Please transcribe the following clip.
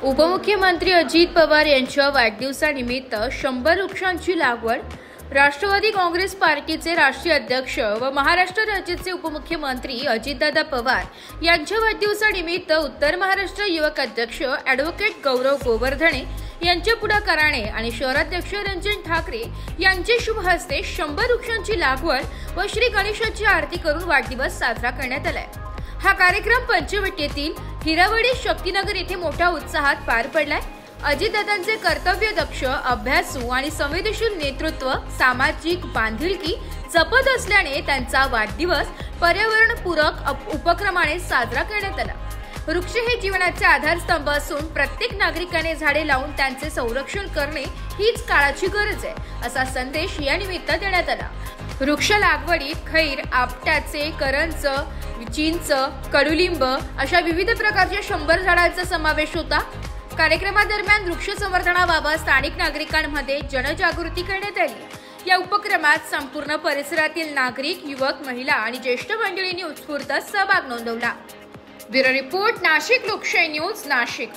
उपमुख्यमंत्री अजित पवार यांच्या वाढदिवसानिमित्त 100 वृक्षांची लागवड। राष्ट्रवादी काँग्रेस पार्टीचे राष्ट्रीय अध्यक्ष व महाराष्ट्र राज्याचे उपमुख्यमंत्री अजितदादा पवार यांच्या वाढदिवसानिमित्त उत्तर महाराष्ट्र युवक अध्यक्ष ॲडव्होकेट गौरव गोवर्धने यांच्या पुढाकाराने आणि शहराध्यक्ष रंजन ठाकरे यांचे शुभ हस्ते 100 वृक्षांची लागवड व श्री गणेशाची आरती करून वाढदिवस साजरा करण्यात आलाय। हा कार्यक्रम पंचवटीतील हिरावडी शक्तीनगर येथे मोठ्या उत्साहात पार पडलाय। अजितदादांचे कर्तव्यदक्ष, अभ्यासू आणि संवेदनशील नेतृत्व सामाजिक बांधिलकी जपत असल्याने त्यांचा वाढदिवस पर्यावरणपूरक उपक्रमाने साजरा करण्यात आला। वृक्ष हे जीवनाचे आधारस्तंभ असून प्रत्येक नागरिकाने झाडे लावून त्यांचे संरक्षण करणे हीच काळाची गरज आहे, असा संदेश या निमित्त देण्यात आला। वृक्ष लागवडीत खैर, आपट्याचे, करंज, चिंच, कडुलिंब अशा विविध प्रकारच्या 100 झाडांचा समावेश होता। कार्यक्रमादरम्यान वृक्ष संवर्धनाबाबत स्थानिक नागरिकांमध्ये जनजागृती करण्यात आली। या उपक्रमात संपूर्ण परिसरातील नागरिक, युवक, महिला आणि ज्येष्ठ मंडळींनी उत्स्फूर्त सहभाग नोंदवला। ब्युरो रिपोर्ट, नाशिक लोकशाही न्यूज, नाशिक।